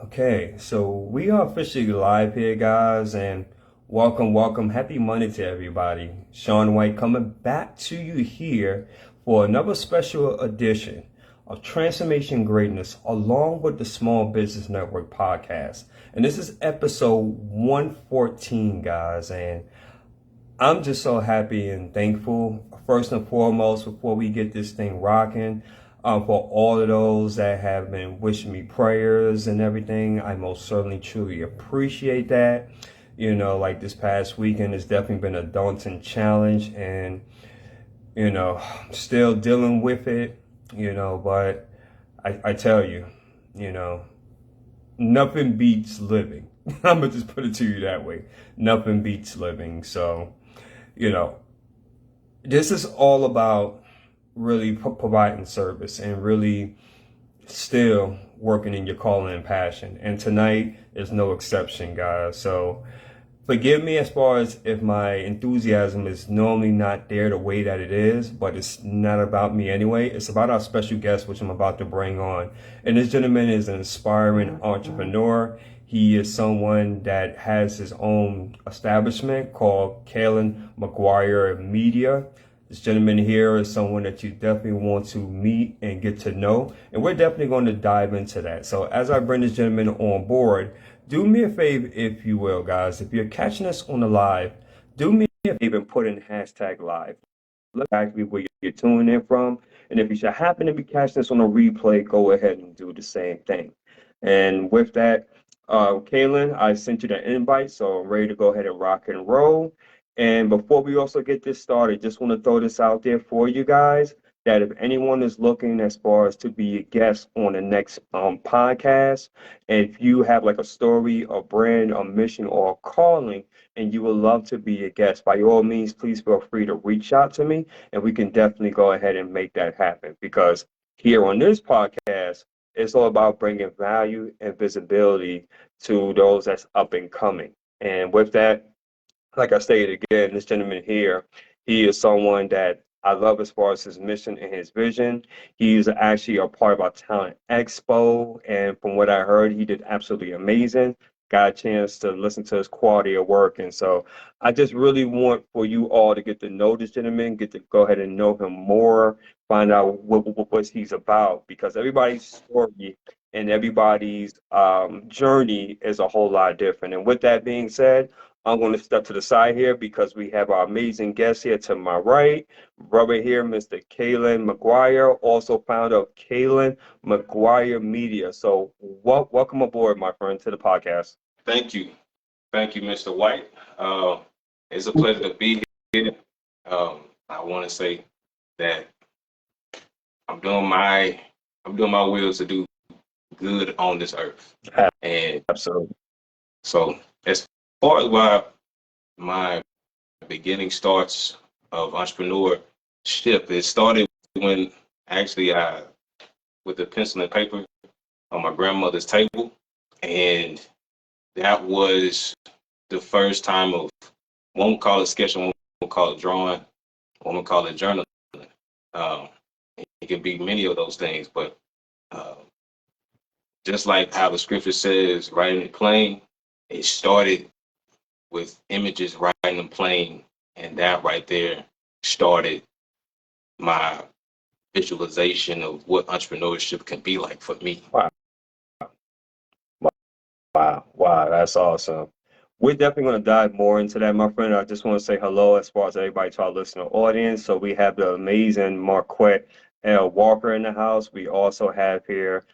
Okay, so we are officially live here, guys, and welcome. Happy Monday to everybody. Sean White coming back to you here for another special edition of Transformation Greatness along with the Small Business Network podcast. And this is episode 114, guys, and I'm just so happy and thankful, first and foremost, before we get this thing rocking, for all of those that have been wishing me prayers and everything. I most certainly, truly appreciate that. Like this past weekend has definitely been a daunting challenge, and, still dealing with it, but I tell you, you know, nothing beats living. I'm gonna just put it to you that way. Nothing beats living. So, you know, this is all about really providing service and really still working in your calling and passion. And tonight is no exception, guys. So forgive me as far as if my enthusiasm is normally not there the way that it is, but it's not about me anyway. It's about our special guest, which I'm about to bring on. And this gentleman is an inspiring entrepreneur. He is someone that has his own establishment called Kalen McGuire Media. This gentleman here is someone that you definitely want to meet and get to know. And we're definitely going to dive into that. So as I bring this gentleman on board, do me a favor, if you will, guys. If you're catching us on the live, do me a favor and put in hashtag live. Look actually where you're tuning in from. And if you should happen to be catching us on a replay, go ahead and do the same thing. And with that, Kalen, I sent you the invite, so I'm ready to go ahead and rock and roll. And before we also get this started, just want to throw this out there for you guys that if anyone is looking as far as to be a guest on the next podcast, and if you have like a story, a brand, a mission, or a calling, and you would love to be a guest, by all means, please feel free to reach out to me, and we can definitely go ahead and make that happen. Because here on this podcast, it's all about bringing value and visibility to those that's up and coming. And with that, like I stated again, this gentleman here, he is someone that I love as far as his mission and his vision. He's actually a part of our talent expo, and from what I heard, he did absolutely amazing. Got a chance to listen to his quality of work, and so I just really want for you all to get to know this gentleman, get to go ahead and know him more, find out what he's about, because everybody's story and everybody's journey is a whole lot different. And with that being said, I'm going to step to the side here because we have our amazing guest here to my right, brother here, Mr. Kalen McGuire, also founder of Kalen McGuire Media. So welcome aboard, my friend, to the podcast. Thank you. Thank you, Mr. White. It's a pleasure to be here. I want to say that I'm doing my will to do good on this earth. And Absolutely. so as far as why my beginning starts of entrepreneurship, it started when actually I with a pencil and paper on my grandmother's table, and that was the first time of, one would call it sketching, one would call it drawing, one would call it journaling. Um, it can be many of those things, but just like how the scripture says, writing it plain, it started with images, writing them plain, and that right there started my visualization of what entrepreneurship can be like for me. Wow. Wow, that's awesome. We're definitely going to dive more into that, my friend. I just want to say hello as far as everybody to our listener audience. So we have the amazing Marquette L. Walker in the house. We also have here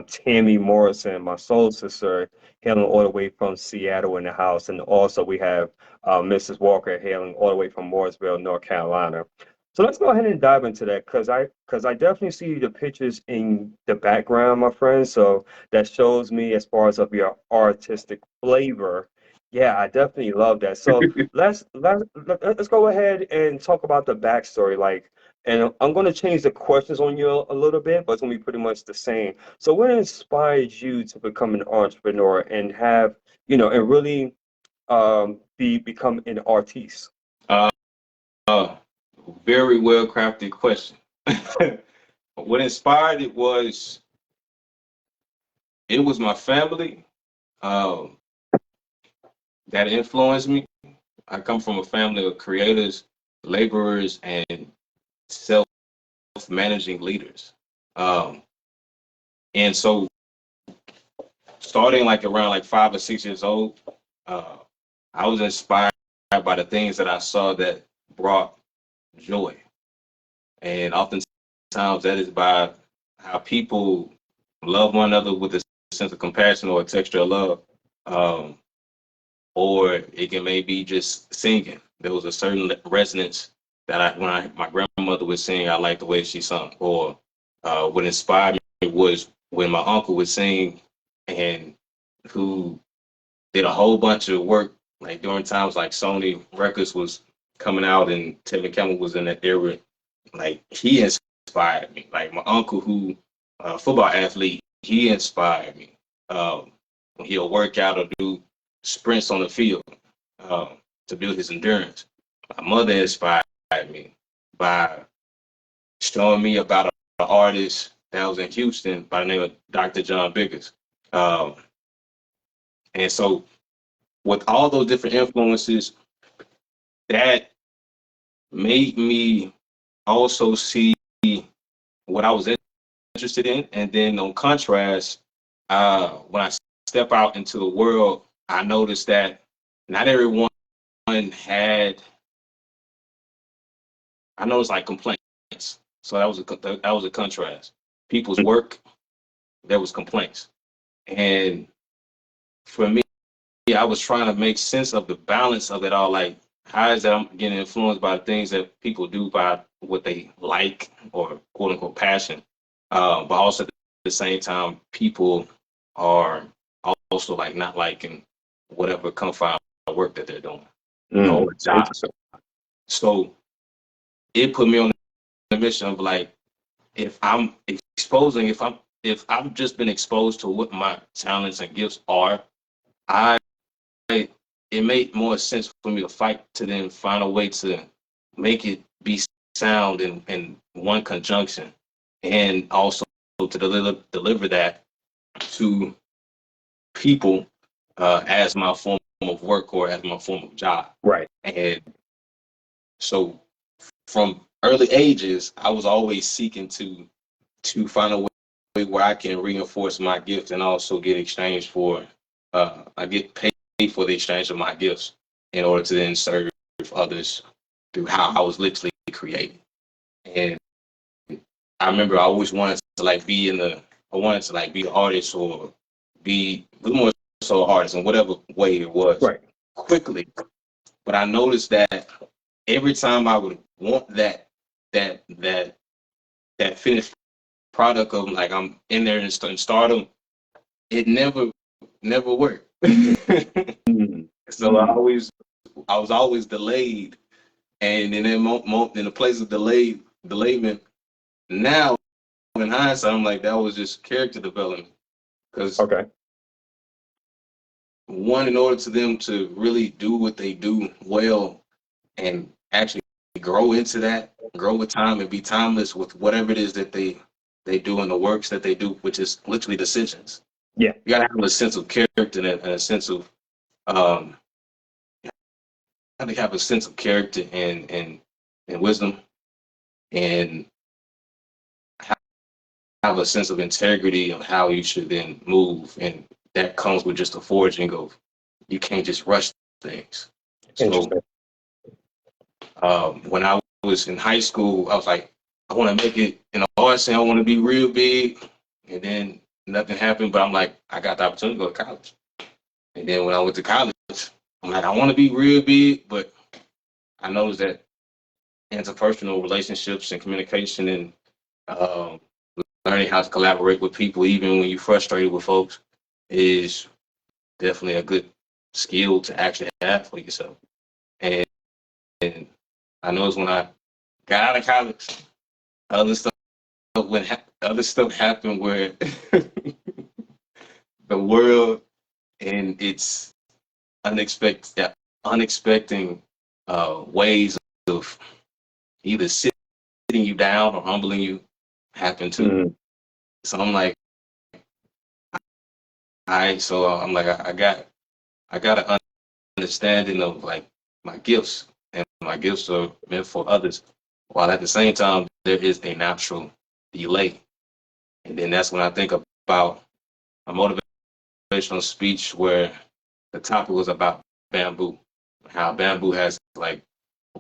Tammy Morrison, my soul sister, hailing all the way from Seattle in the house. And also we have Mrs. Walker hailing all the way from Mooresville, North Carolina. So let's go ahead and dive into that because I definitely see the pictures in the background, my friend. So that shows me as far as of your artistic flavor. Yeah, I definitely love that. So let's go ahead and talk about the backstory. Like, and I'm going to change the questions on you a little bit, but it's going to be pretty much the same. So what inspired you to become an entrepreneur and have, and really become an artiste? Uh, Very well crafted question. What inspired it was it was my family um, that influenced me. I come from a family of creators, laborers, and self-managing leaders. Um, and so, starting like around like 5 or 6 years old, uh, I was inspired by the things that I saw that brought joy. And oftentimes that is by how people love one another with a sense of compassion or a texture of love. Um, or it can maybe just singing. There was a certain resonance that my grandmother would sing, I liked the way she sung. Or what inspired me was when my uncle would sing, and who did a whole bunch of work like during times like Sony Records was coming out and Tevin Campbell was in that era. Like he inspired me. Like my uncle, who football athlete, he inspired me. When he'll work out or do sprints on the field to build his endurance. My mother inspired me by showing me about an artist that was in Houston by the name of Dr. John Biggers. Um, and so with all those different influences, that made me also see what I was interested in. And then on contrast, when I step out into the world, I noticed that not everyone had, I noticed like complaints. So that was a contrast. People's work, there was complaints. And for me, I was trying to make sense of the balance of it all. Like, how is that I'm getting influenced by things that people do by what they like or quote unquote passion, but also at the same time, people are also like not liking whatever confined work that they're doing or job. So it put me on the mission of like, if I'm exposing, if I've just been exposed to what my talents and gifts are, I it made more sense for me to fight to then find a way to make it be sound in one conjunction, and also to deliver that to people as my form of work or as my form of job. Right. And so from early ages, I was always seeking to find a way where I can reinforce my gift and also get exchange for I get paid for the exchange of my gifts in order to then serve others through how I was literally created. And I remember I always wanted to like be I wanted to like be an artist or be more so an artist in whatever way it was. Right. Quickly. But I noticed that every time I would want that finished product of like I'm in there and stardom, it never worked. So I was always delayed, and in that in the place of delayment, now in hindsight, I'm like that was just character development. Because one, in order to them to really do what they do well and actually grow into that, grow with time and be timeless with whatever it is that they do in the works that they do, which is literally decisions. Yeah. You gotta have a sense of character and a sense of you have to have a sense of character and wisdom, and have a sense of integrity of how you should then move, and that comes with just a forging of you can't just rush things. So when I was in high school, I was like, I want to make it in the arts and I want to be real big, and then nothing happened. But I'm like, I got the opportunity to go to college, and then when I went to college, I'm like, I want to be real big, but I noticed that interpersonal relationships and communication and um, learning how to collaborate with people, even when you're frustrated with folks, is definitely a good skill to actually have for yourself. And I noticed when I got out of college, other stuff other stuff happened where the world and its unexpected ways of either sitting you down or humbling you happened too. So I'm like, right, so I'm like, I got an understanding of like my gifts, and my gifts are meant for others, while at the same time there is a natural delay. And then that's when I think about a motivational speech where the topic was about bamboo, how bamboo has like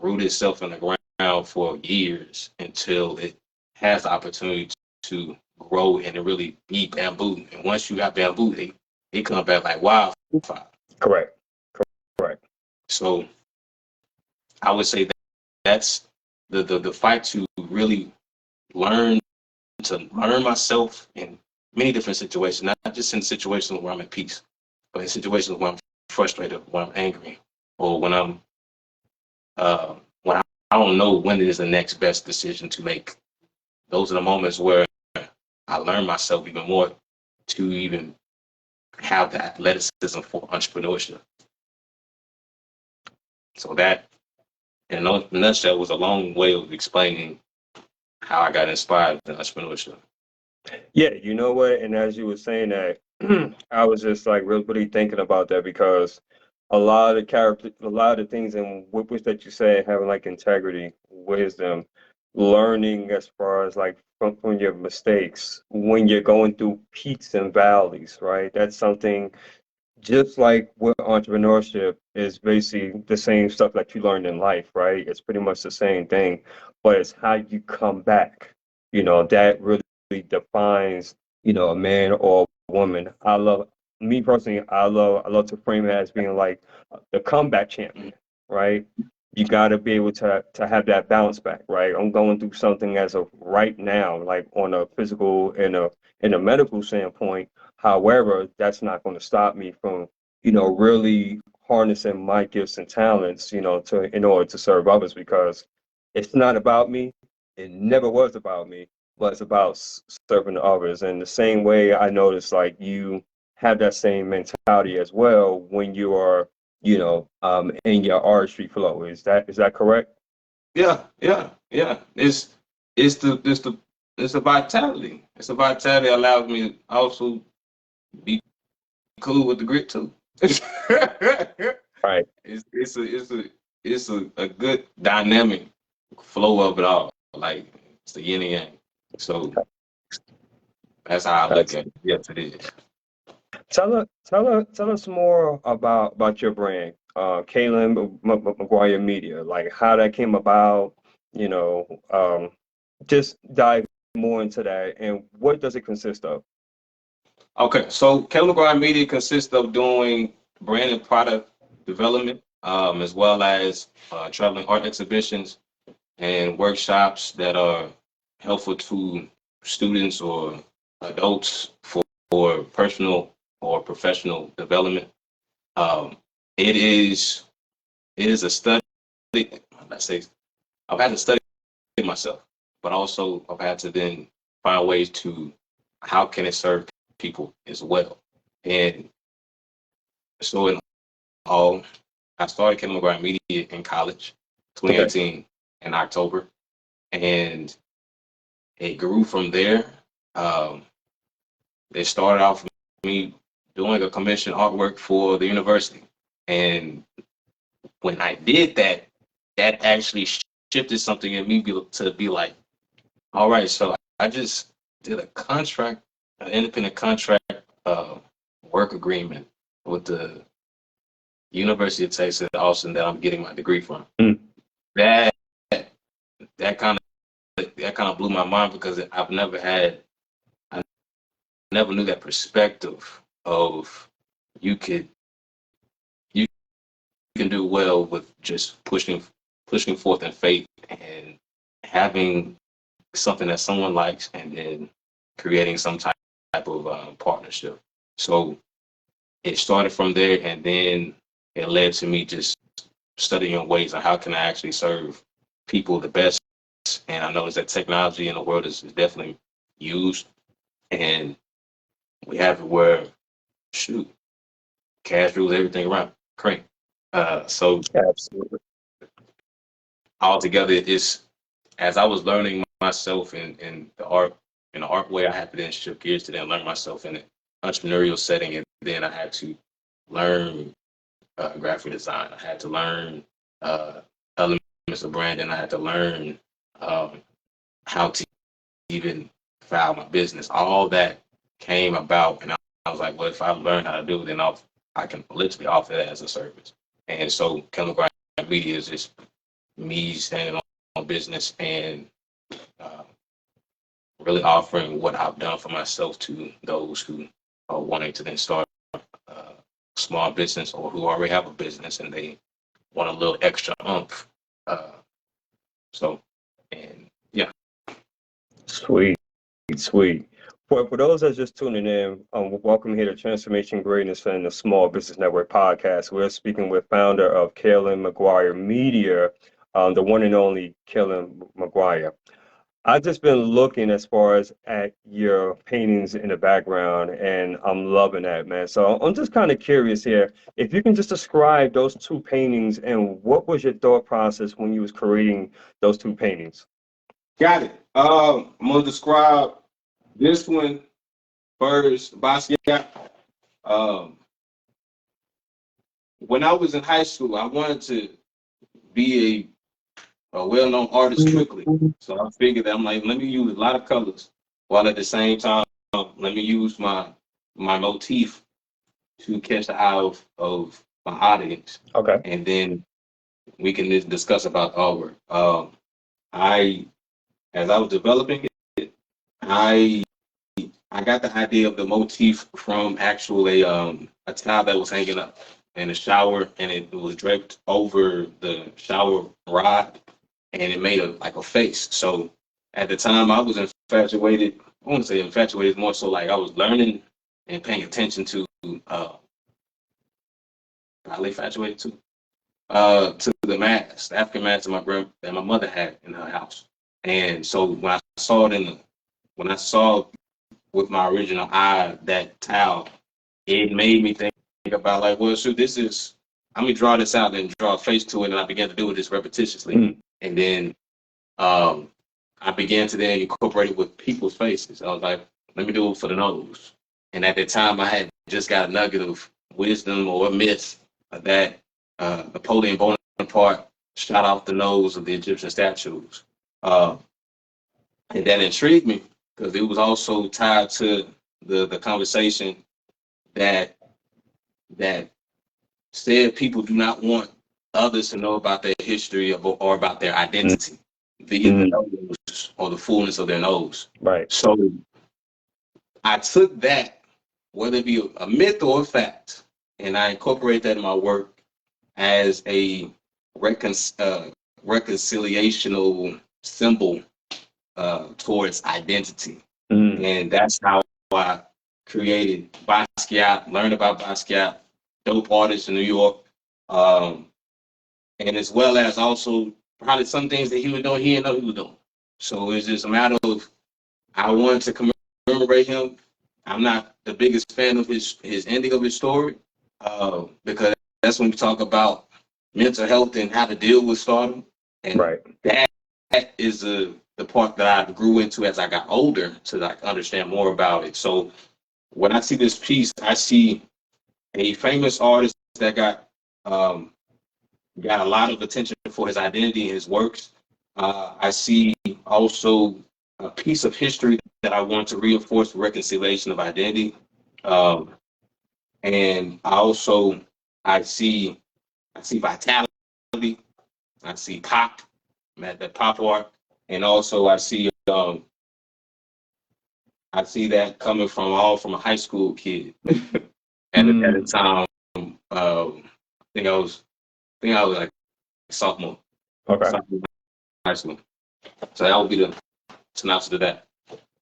rooted itself in the ground for years until it has the opportunity to grow and to really be bamboo. And once you got bamboo, they come back like wildfire. Correct. Correct. So I would say that that's the fight to really learn learn myself in many different situations, not just in situations where I'm at peace, but in situations where I'm frustrated, when I'm angry, or when I don't know when it is the next best decision to make. Those are the moments where I learn myself even more to even have the athleticism for entrepreneurship. So that, in a nutshell, was a long way of explaining how I got inspired in entrepreneurship. Yeah, you know what? And as you were saying that, I was just like really thinking about that because a lot of the things and which that you said, having like integrity, wisdom, learning as far as like from your mistakes when you're going through peaks and valleys, right? That's something just like with entrepreneurship is basically the same stuff that you learned in life, right? It's pretty much the same thing, but it's how you come back. That really defines, a man or a woman. Me personally, I love to frame it as being like the comeback champion, right? You got to be able to have that bounce back, right? I'm going through something as of right now, like on a physical and a medical standpoint. However, that's not going to stop me from, really harnessing my gifts and talents, to in order to serve others because it's not about me. It never was about me, but it's about serving others. And the same way I noticed like you have that same mentality as well when you are, in your artistry flow. Is that correct? Yeah. It's the it's the it's a vitality. It's a vitality that allows me to also be cool with the grit too. it's Right. it's a good dynamic flow of it all. Like it's the yin and yang. So that's how I look That's at it. Yes, it is. tell us more about your brand, Kalen McGuire Media, like how that came about. You know, just dive more into that, and what does it consist of? Okay, so Kalen McGuire Media consists of doing brand and product development, as well as traveling art exhibitions and workshops that are helpful to students or adults for personal or professional development. Um, it is it is a study. Let's say I've had to study myself, but also I've had to then find ways to how can it serve people as well. And so in all, I started Kevin McGuire Media in college, Okay. 2018 in October, and it grew from there. Um, it started off with me doing a commission artwork for the university, and when I did that, that actually shifted something in me to be like, all right, so I just did a contract, an independent contract uh, work agreement with the University of Texas at Austin that I'm getting my degree from. Mm. That that kind of blew my mind because I never knew that perspective of you could you can do well with just pushing forth in faith and having something that someone likes and then creating some type of partnership. So it started from there, and then it led to me just studying ways on how can I actually serve people the best. And I noticed that technology in the world is definitely used, and we have it where shoot, cash rules everything around. Cream. So Absolutely. altogether, it's as I was learning myself in the art way, I had to then shift gears to then learn myself in it. entrepreneurial setting, and then I had to learn graphic design. I had to learn elements of branding. I had to learn um, how to even file my business. All that came about, and I was like, well, if I learn how to do it, then I can literally offer that as a service. And so, Kalen Graphic Media is just me standing on business and uh, really offering what I've done for myself to those who are wanting to then start a small business or who already have a business and they want a little extra oomph. Uh, so, and yeah. Sweet, sweet. For those that's just tuning in, welcome here to Transformation Greatness and the Small Business Network podcast. We're speaking with founder of Kalen McGuire Media, the one and only Kalen McGuire. I've just been looking as far as at your paintings in the background, and I'm loving that, man. So I'm just kind of curious here, if you can just describe those two paintings and what was your thought process when you was creating those two paintings? Got it. I'm gonna describe this one first. Basquiat. Um, when I was in high school, I wanted to be a well-known artist quickly. So I figured that I'm like, let me use a lot of colors, while at the same time, let me use my motif to catch the eye of my audience, Okay. and then we can just discuss about artwork. I As I was developing it, I I got the idea of the motif from actually a towel that was hanging up in the shower, and it was draped over the shower rod, and it made a face. So at the time, I was infatuated. I wouldn't say infatuated, more so like I was learning and paying attention to. Probably infatuated to the mask, the African mask that my mother had in her house. And so when I saw it when I saw with my original eye that towel, it made me think about like, well, shoot, let me draw this out and draw a face to it, and I began to do it just repetitiously, and then I began to then incorporate it with people's faces. I was like, let me do it for the nose, and at that time, I had just got a nugget of wisdom or a myth that Napoleon Bonaparte shot off the nose of the Egyptian statues, and that intrigued me because it was also tied to the conversation that that said people do not want others to know about their history or about their identity via the nose or the fullness of their nose. Right. So I took that, whether it be a myth or a fact, and I incorporate that in my work as a reconciliational symbol towards identity. And that's how I created Basquiat, learned about Basquiat, dope artist in New York, and as well as also probably some things that he was doing he didn't know he was doing. So it's just a matter of I wanted to commemorate him. I'm not the biggest fan of his ending of his story because that's when we talk about mental health and how to deal with stardom, and that is the part that I grew into as I got older to like understand more about it. So when I see this piece, I see a famous artist that got a lot of attention for his identity and his works. I see also a piece of history that I want to reinforce the reconciliation of identity. And I see vitality, I see pop, that pop art, and also I see that coming from a high school kid. And at the time, I think I was like sophomore. Okay. Sophomore high school. So that would be the synopsis of that.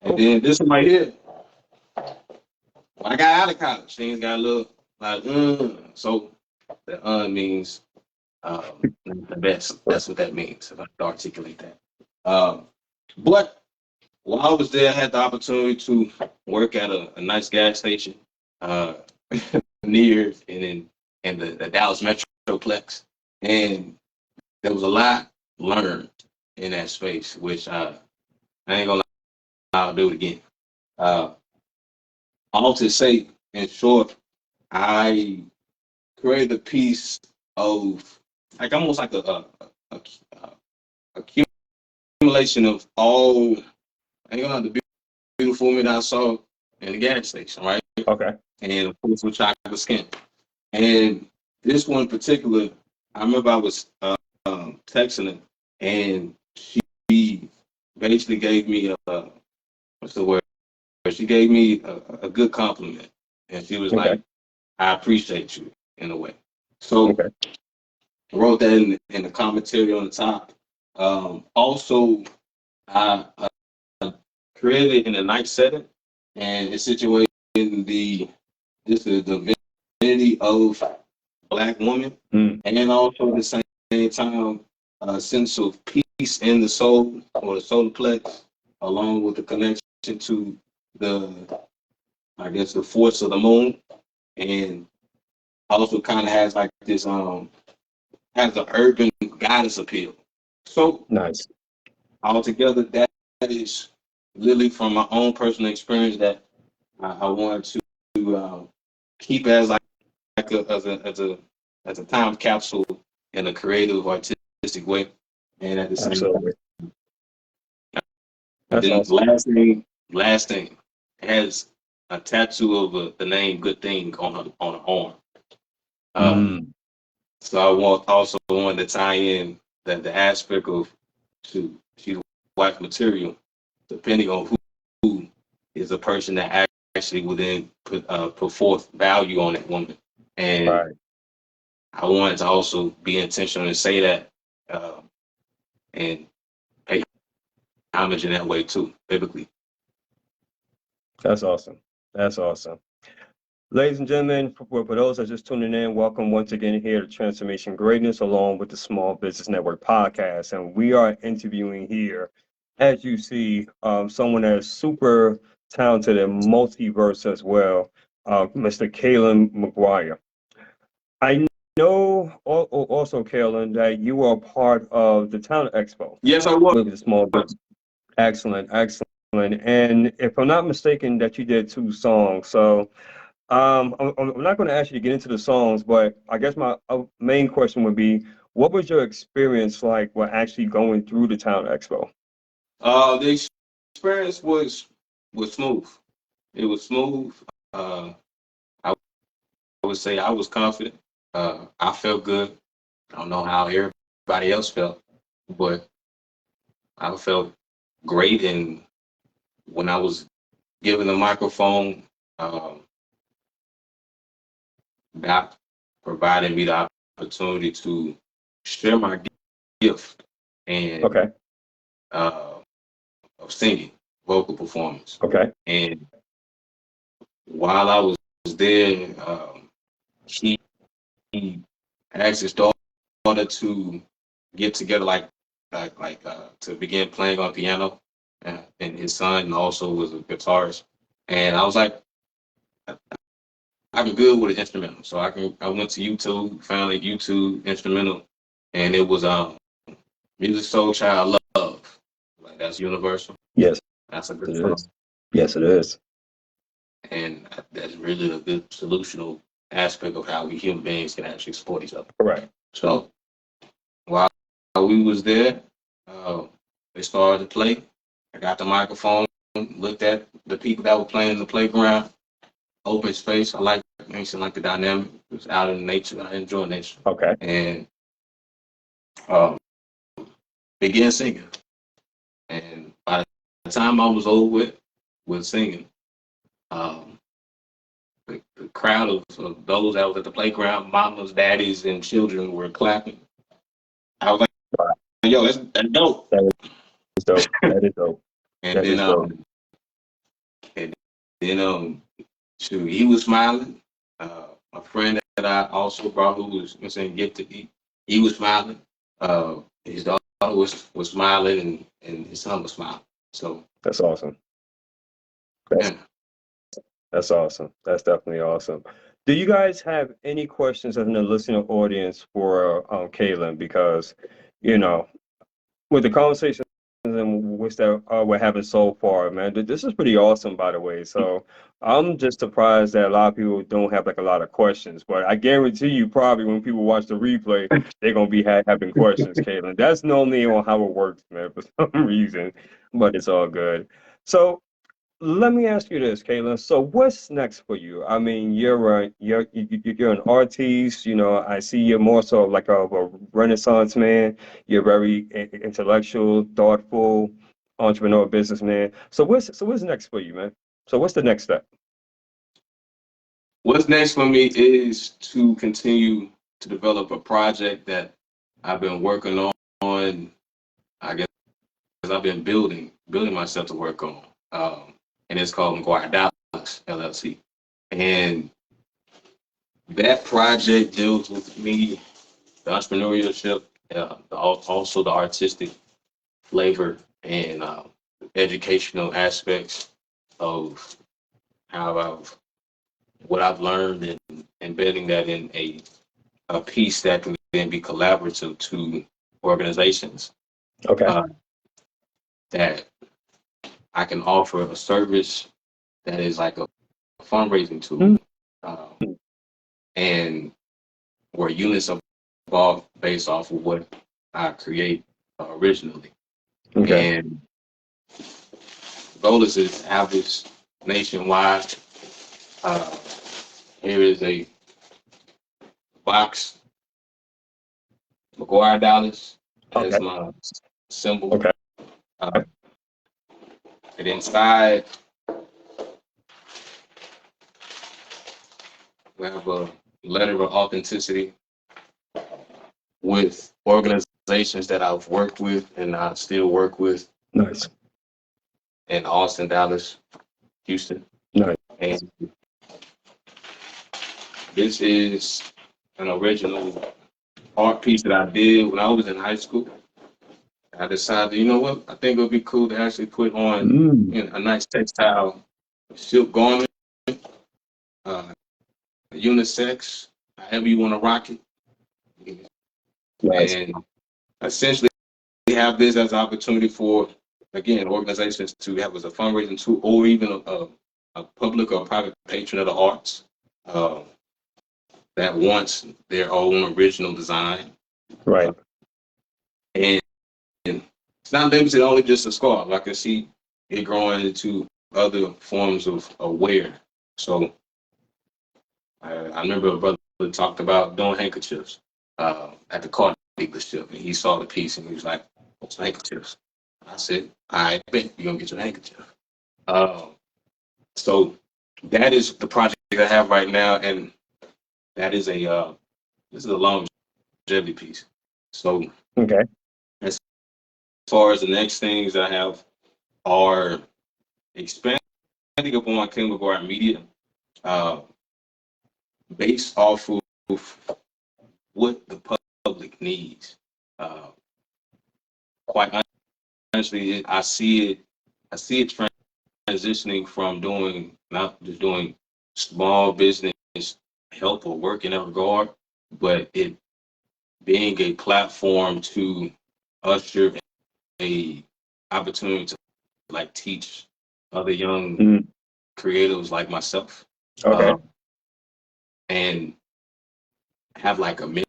And then this one right here, when I got out of college, things got a little like, so the means the best. That's what that means, if I could articulate that. But while I was there, I had the opportunity to work at a nice gas station near in the Dallas Metroplex. And there was a lot learned in that space, which I ain't gonna lie, I'll do it again. All to say, in short, I created a piece of like almost like a, a accumulation of all. I ain't gonna have the beautiful woman that I saw in the gas station, right? Okay. And of course with chocolate skin. And this one in particular, I remember I was texting her, and she basically gave me a what's the word? She gave me a good compliment, and she was Okay. like, "I appreciate you," in a way. So Okay. I wrote that in the commentary on the top. Also, I created in a night setting, and it's situated in this is the divinity of Black woman, and also at the same time a sense of peace in the soul or the solar plex, along with the connection to the I guess the force of the moon, and also kind of has like this has an urban goddess appeal. So Nice. altogether, that is literally from my own personal experience that I wanted to keep as like as a time capsule in a creative, artistic way, and at the same Absolutely. time. And That's then awesome. last thing, it has a tattoo of the name "Good Thing" on her arm. Mm. So also wanted to tie in the aspect of she's wife material, depending on who is a person that actually would then put forth value on that woman. And Right. I wanted to also be intentional and say that and pay homage in that way too, biblically. That's awesome. That's awesome. Ladies and gentlemen, for those that are just tuning in, welcome once again here to Transformation Greatness, along with the Small Business Network podcast. And we are interviewing here, as you see, someone that is super talented and multiverse as well, Mr. Kalen McGuire. I know also, Kalen, that you are part of the Talent Expo Yes, I was. with the small business. Excellent, excellent. And if I'm not mistaken, that you did 2 songs. So I'm not going to ask you to get into the songs, but I guess my main question would be, what was your experience like when actually going through the Town Expo? The experience was smooth. It was smooth. I would say I was confident. I felt good. I don't know how everybody else felt, but I felt great. And when I was given the microphone, um, that provided me the opportunity to share my gift and Okay, uh, of singing, vocal performance. okay, And while I was there, he asked his daughter to get together, to begin playing on piano, and his son also was a guitarist. And I was like, I'm good with an instrumental, so I went to YouTube, found a YouTube instrumental, and it was Music Soul Child Love. Like that's universal. yes, That's a good it song, is. Yes, it is. and that's really a good solutional aspect of how we human beings can actually support each other. Correct. So while we was there, uh, they started to play. I got the microphone, looked at the people that were playing in the playground, open space. I like the dynamic. It was out in nature. I enjoy nature, Okay, and um, began singing. And by the time I was over with singing, um, the crowd of those that was at the playground, mamas, daddies, and children were clapping. I was like, "Yo, that's dope." that is dope. That is dope. And That then is dope. and then shoot, he was smiling. A friend that I also brought who was saying gifted, he was smiling. His daughter was smiling, and his son was smiling. So That's awesome. That's yeah. that's awesome. That's definitely awesome. Do you guys have any questions in the listening audience for Kalen? Because, you know, with the conversation and which that we're having so far, man. This is pretty awesome, by the way. So I'm just surprised that a lot of people don't have like a lot of questions. But I guarantee you, probably when people watch the replay, they're gonna be having questions, Kalen. That's normally on how it works, man, for some reason. But it's all good. So let me ask you this, Kalen. So what's next for you? I mean, you're an artist. You know, I see you're more so like a Renaissance man. You're very intellectual, thoughtful, entrepreneur, businessman. So what's next for you, man? So what's the next step? What's next for me is to continue to develop a project that I've been working on. I guess I've been building myself to work on, and it's called McGuire Dallas LLC. And that project deals with me, the entrepreneurship, also the artistic flavor and educational aspects of how what I've learned and embedding that in a piece that can then be collaborative to organizations Okay. uh, that I can offer a service that is like a fundraising tool, and where units are involved based off of what I create originally. Okay. And the goal is to have this nationwide. Uh, Here is a box, McGuire Dallas Okay. as my symbol. Okay. Uh, and inside, we have a letter of authenticity with organizations that I've worked with and I still work with Nice. in Austin, Dallas, Houston. Nice. And this is an original art piece that I did when I was in high school. I decided, you know what, I think it would be cool to actually put on a nice textile silk garment, uh, unisex, however you want to rock it. Nice. And essentially have this as an opportunity for, again, organizations to have as a fundraising tool or even a public or private patron of the arts that wants their own original design. Right. And it's not limited only just a scarf. I can see it growing into other forms of wear. So I remember a brother talked about doing handkerchiefs at the car dealership, and he saw the piece and he was like, "What's handkerchiefs?" I said, "I bet you're gonna get your handkerchief." So that is the project I have right now, and that is this is a longevity piece. So Okay. as far as the next things I have are expanding upon King McGuire Media, uh, based off of what the public needs. Quite honestly, I see it transitioning from doing not just doing small business help or work in that regard, but it being a platform to usher a opportunity to like teach other young creatives like myself, Okay. and have like a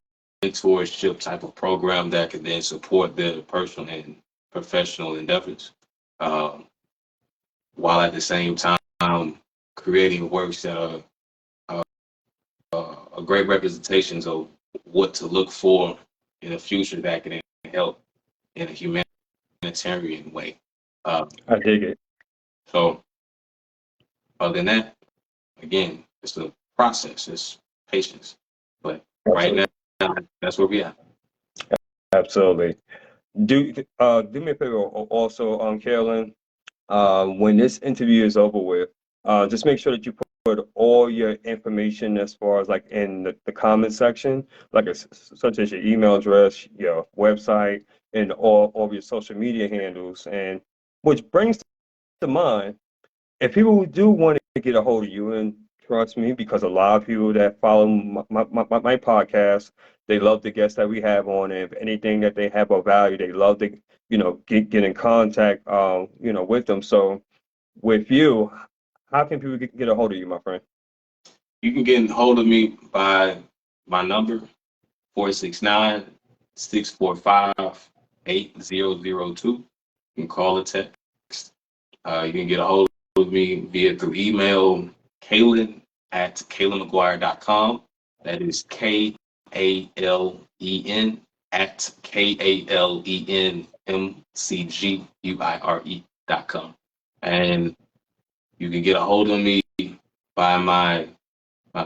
mentorship type of program that can then support their personal and professional endeavors, while at the same time creating works that are great representations of what to look for in the future that can help in a humanitarian way. I dig it. So other than that, again, it's a process, it's patience. But right Absolutely. now, that's where we are. Absolutely. Do me a favor also, Carolyn. When this interview is over with, just make sure that you put all your information as far as like in the comment section, like such as your email address, your website, and all of your social media handles. And which brings to mind, if people do want to get a hold of you, and trust me, because a lot of people that follow my podcast, they love the guests that we have on. And if anything that they have of value, they love get in contact, with them. So with you, how can people get a hold of you, my friend? You can get a hold of me by my number, 469-645-8002. You can call or text. You can get a hold of me through email, Kalen at KalenMcGuire.com. That is KALEN at KalenMcGuire.com. And you can get a hold of me by my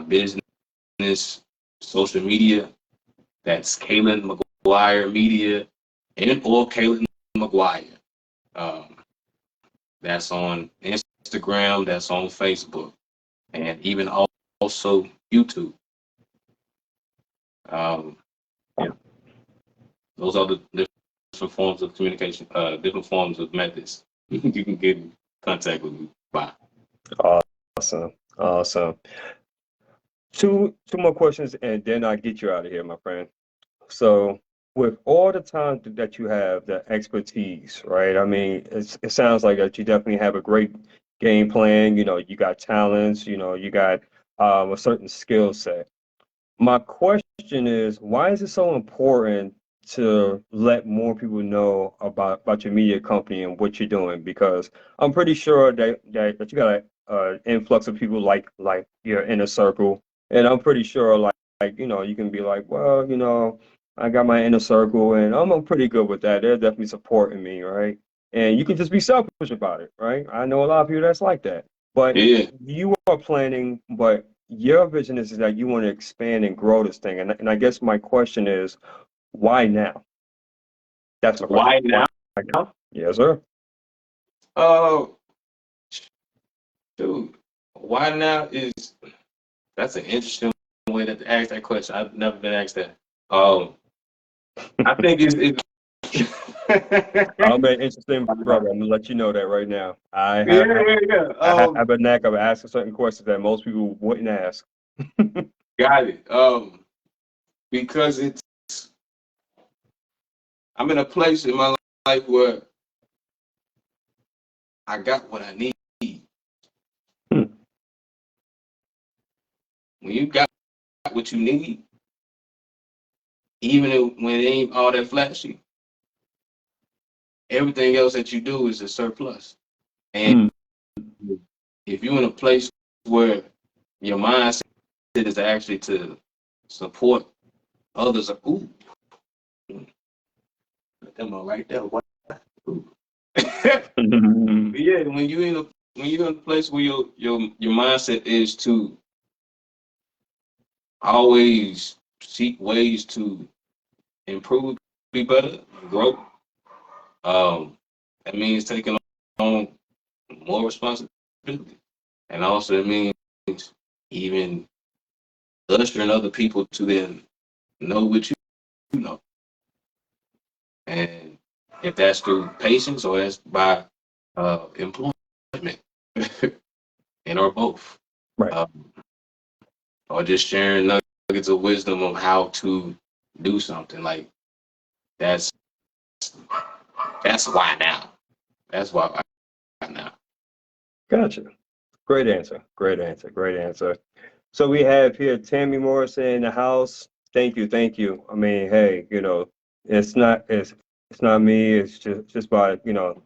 business social media. That's Kalen McGuire Media and or Kalen McGuire. That's on Instagram, that's on Facebook, and even also YouTube. Yeah, those are the different forms of communication, different forms of methods you can get in contact with me by. Awesome. Awesome. Two more questions, and then I'll get you out of here, my friend. So, with all the time that you have, the expertise, right? I mean, it sounds like that you definitely have a great game plan. You got talents. You got a certain skill set. My question is, why is it so important to let more people know about your media company and what you're doing? Because I'm pretty sure that you got an influx of people like your inner circle, and I'm pretty sure you can be like, well, I got my inner circle, and I'm pretty good with that. They're definitely supporting me, right? And you can just be selfish about it, right? I know a lot of people that's like that, but Yeah. you are planning, but your vision is that you want to expand and grow this thing. And I guess my question is, why now? That's my question. Why Why now? now? Yes, sir. Oh, dude, why now is that's an interesting way to ask that question. I've never been asked that. I think it's I'm an interesting brother. I'm gonna let you know that right now. yeah, yeah, yeah. I have a knack of asking certain questions that most people wouldn't ask. Got it. Because I'm in a place in my life where I got what I need. Hmm. When you got what you need, even when it ain't all that flashy, everything else that you do is a surplus. And Hmm. if you're in a place where your mindset is actually to support others, ooh, let them know right there. What? Yeah, when you're in a place where your mindset is to always seek ways to improve, be better, grow. That means taking on more responsibility, and also it means even ushering other people to then know what you know, and if that's through patience or that's by employment, and or both, Right. um, or just sharing nuggets of wisdom on how to do something. Like that's that's why now. That's why now. Gotcha. Great answer. Great answer. Great answer. So we have here Tammy Morrison in the house. Thank you, thank you. I mean, hey, it's not me. It's just by the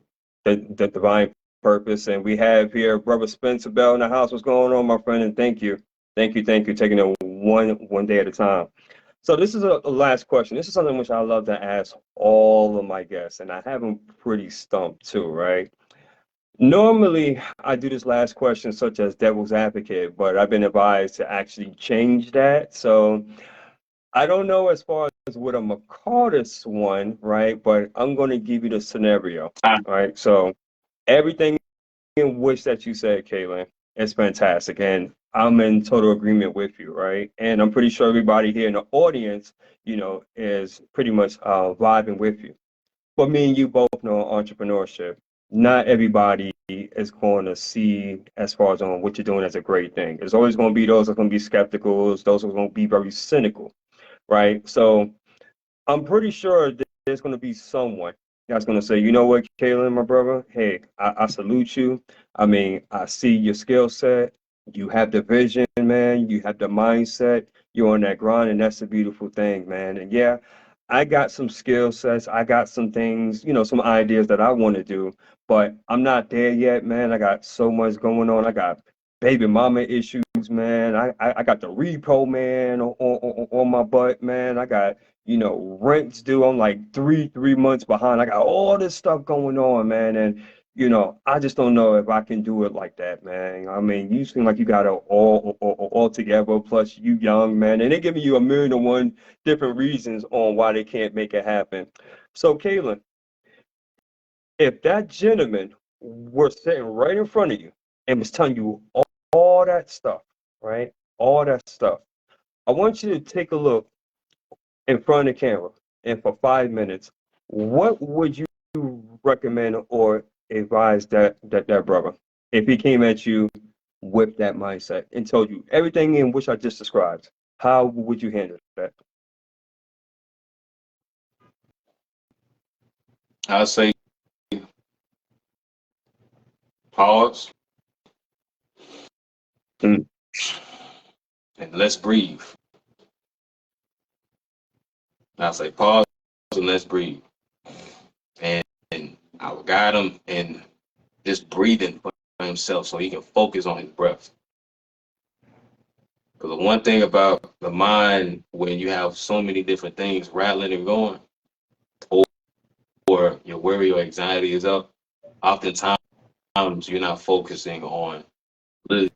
divine purpose. And we have here Brother Spencer Bell in the house. What's going on, my friend? And thank you, taking it one day at a time. So this is a last question. This is something which I love to ask all of my guests, and I have them pretty stumped too, right? Normally, I do this last question such as devil's advocate, but I've been advised to actually change that. So I don't know as far as what I'm gonna call this one, right? But I'm going to give you the scenario, Ah, all right? So everything in which that you said, Kalen, is fantastic, and I'm in total agreement with you, right? And I'm pretty sure everybody here in the audience, is pretty much vibing with you. But me and you both know entrepreneurship. Not everybody is going to see as far as on what you're doing as a great thing. There's always going to be those that are going to be skeptical, those who are going to be very cynical, right? So I'm pretty sure that there's going to be someone. I was gonna say, you know what, Kalen, my brother? Hey, I salute you. I mean, I see your skill set. You have the vision, man. You have the mindset. You're on that grind, and that's a beautiful thing, man. And yeah, I got some skill sets. I got some things, some ideas that I want to do, but I'm not there yet, man. I got so much going on. I got baby mama issues, man. I got the repo, man, on my butt, man. I got rent's due. I'm like three months behind. I got all this stuff going on, man. And, I just don't know if I can do it like that, man. I mean, you seem like you got it all together. Plus, you young, man. And they're giving you a million and one different reasons on why they can't make it happen. So, Kaylin, if that gentleman were sitting right in front of you and was telling you all that stuff, right? All that stuff. I want you to take a look in front of the camera and for 5 minutes, what would you recommend or advise that brother if he came at you with that mindset and told you everything in which I just described? How would you handle that? I'll say pause Mm, and let's breathe. I'll say pause and let's breathe. And I will guide him in just breathing for himself so he can focus on his breath. Because the one thing about the mind, when you have so many different things rattling and going, or your worry or anxiety is up, oftentimes you're not focusing on literally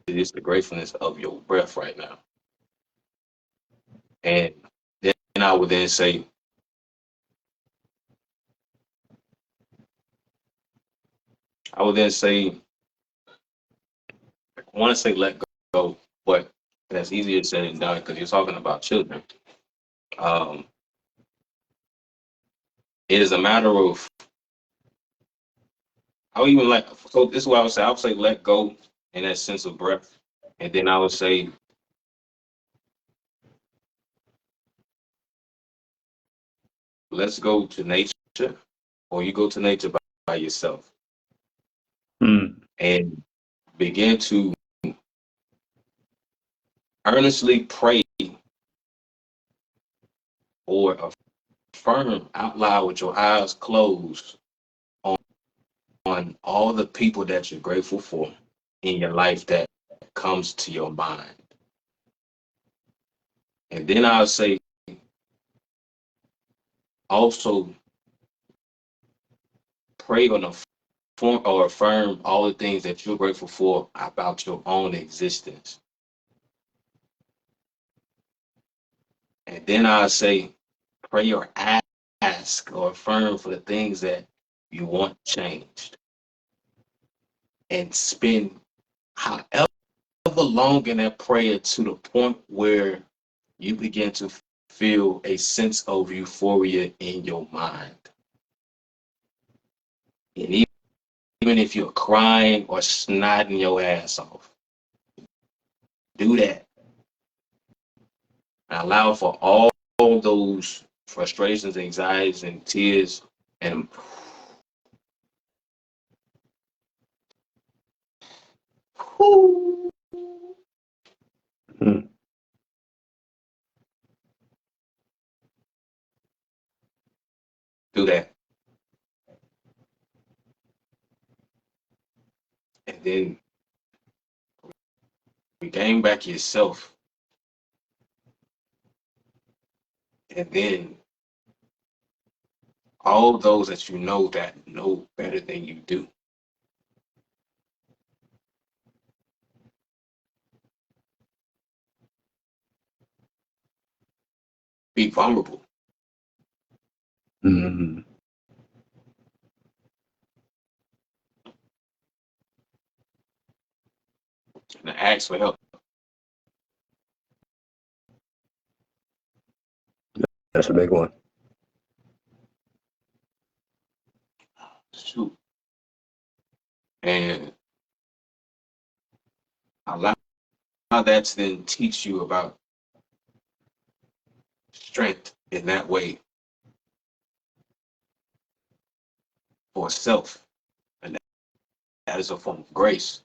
just the gratefulness of your breath right now. And then I would then say, I would then say, I want to say let go, but that's easier said than done because you're talking about children. Um, it is a matter of, I would even like, so this is what I would say let go in that sense of breath. And then I would say, let's go to nature, or you go to nature by yourself mm, and begin to earnestly pray or affirm out loud with your eyes closed on all the people that you're grateful for in your life that comes to your mind. And then I'll say also pray on a form or affirm all the things that you're grateful for about your own existence. And then I'll say pray or ask or affirm for the things that you want changed. And spend however long in that prayer to the point where you begin to feel a sense of euphoria in your mind. And even if you're crying or snotting your ass off, do that. And allow for all those frustrations, anxieties, and tears, and mm. do that. And then regain back yourself. And then all those that you know that know better than you do. Be vulnerable Mm. and ask for help. That's a big one. Shoot. And allow that to then teach you about strength in that way. for self, and that is a form of grace,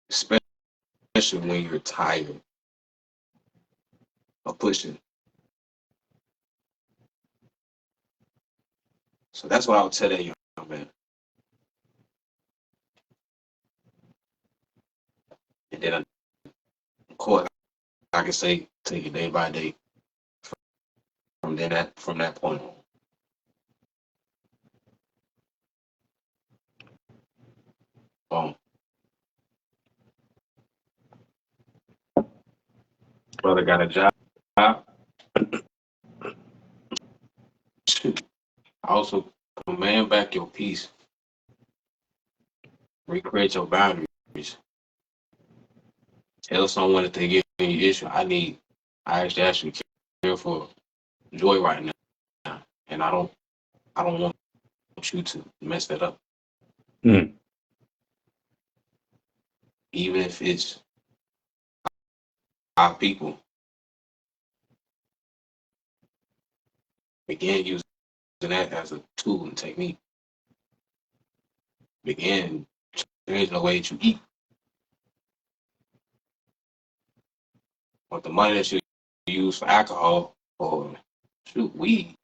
especially when you're tired of pushing. So that's what I would tell that young man. And then, of course, I can say take it day by day from that point on. Brother got a job. Also, command back your peace. Recreate your boundaries. Tell someone if they give any issue. I actually care for Joy right now, and I don't want you to mess that up. Mm. Even if it's our people, begin using that as a tool and technique. Begin changing the way that you eat. Or the money that you use for alcohol or shoot weed,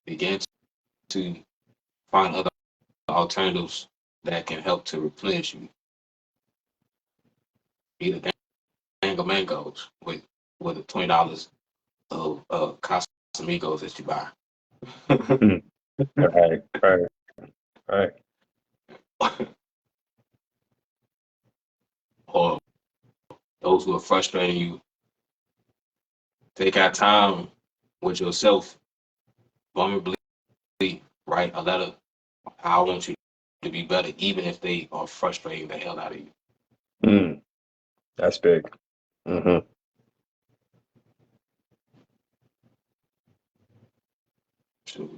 begin to find other alternatives that can help to replenish you. Either Dango Mangoes with the $20 of Casamigos that you buy. Right, right, right. Or those who are frustrating you, take out time with yourself, vulnerably write a letter. I want you to be better, even if they are frustrating the hell out of you. Mm. That's big. Mm-hmm. So,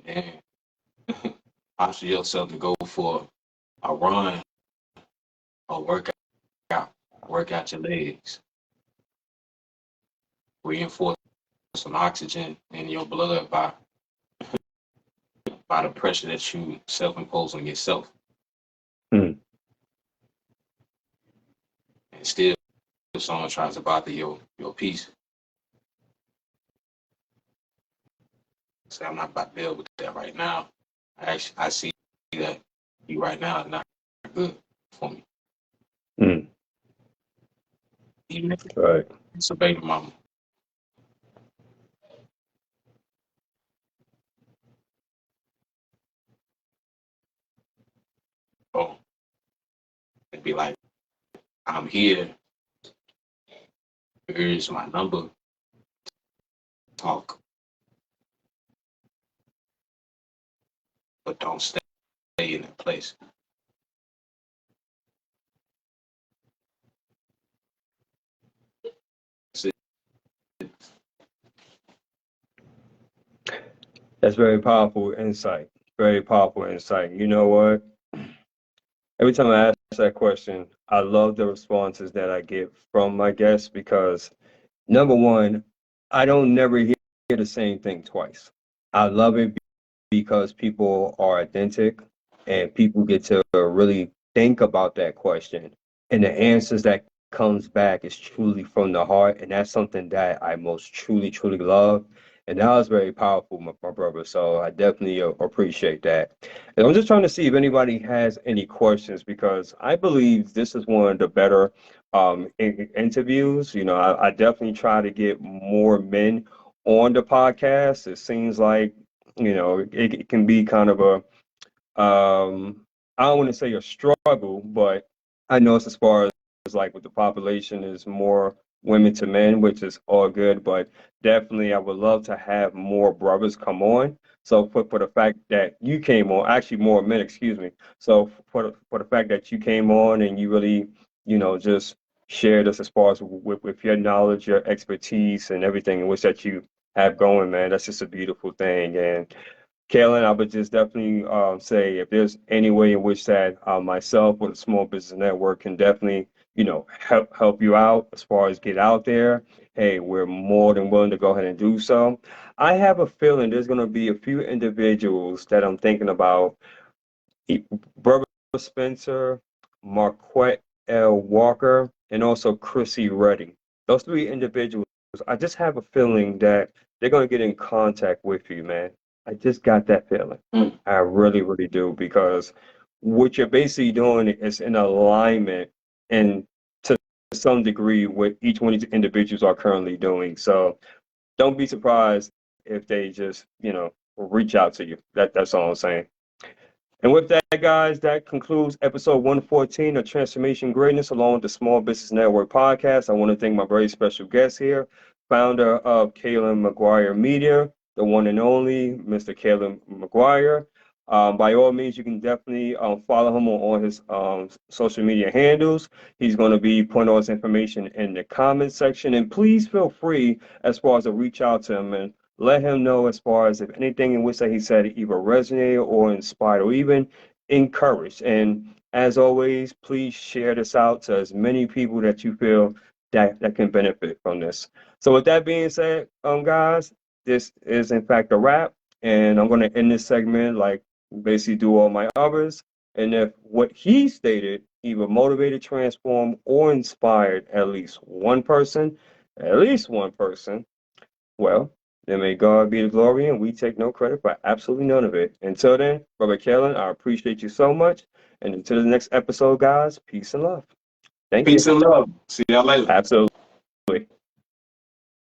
and posture yourself to go for a run or work out your legs, reinforce some oxygen in your blood by the pressure that you self-impose on yourself. Mm. And still, if someone tries to bother your peace, say, I'm not about to deal with that right now. I see that you right now is not good for me. Mm. Even if Right. it's a baby mama. Oh, it'd be like, I'm here. Here's my number. Talk, but don't stay in that place. That's it. That's very powerful insight. Very powerful insight. You know what? Every time I ask that question, I love the responses that I get from my guests because number one, I don't never hear the same thing twice. I love it because people are authentic and people get to really think about that question. And the answers that comes back is truly from the heart. And that's something that I most truly, truly love. And that was very powerful, my brother. So I definitely appreciate that. And I'm just trying to see if anybody has any questions because I believe this is one of the better interviews. You know, I definitely try to get more men on the podcast. It seems like it can be kind of a I don't want to say a struggle, but I know it's as far as like with the population is more women to men, which is all good, but definitely I would love to have more brothers come on. So for the fact that you came on, actually more men, excuse me. So for the fact that you came on and you really, just shared us as far as with your knowledge, your expertise and everything in which that you have going, man, that's just a beautiful thing. And Kalen, I would just definitely say if there's any way in which that myself or the Small Business Network can definitely, help you out as far as get out there, hey, we're more than willing to go ahead and do so. I have a feeling there's going to be a few individuals that I'm thinking about. Brother Spencer, Marquette L. Walker, and also Chrissy Reddy. Those three individuals, I just have a feeling that they're going to get in contact with you, man. I just got that feeling. I really, really do, because what you're basically doing is in alignment and to some degree what each one of these individuals are currently doing. So don't be surprised if they just, reach out to you. That's all I'm saying. And with that, guys, that concludes episode 114 of Transformation Greatness, along with the Small Business Network podcast. I want to thank my very special guest here, founder of Kalen McGuire Media, the one and only Mr. Kalen McGuire. By all means, you can definitely follow him on all his social media handles. He's going to be putting all his information in the comment section. And please feel free as far as to reach out to him and let him know as far as if anything in which that he said either resonated or inspired or even encouraged. And as always, please share this out to as many people that you feel that can benefit from this. So with that being said, guys, this is in fact a wrap. And I'm going to end this segment like basically do all my others. And if what he stated either motivated, transformed, or inspired at least one person, well, then may God be the glory, and we take no credit for absolutely none of it. Until then, Brother Kalen, I appreciate you so much. And until the next episode, guys, peace and love. Thank you. Peace and love. See y'all later. Absolutely.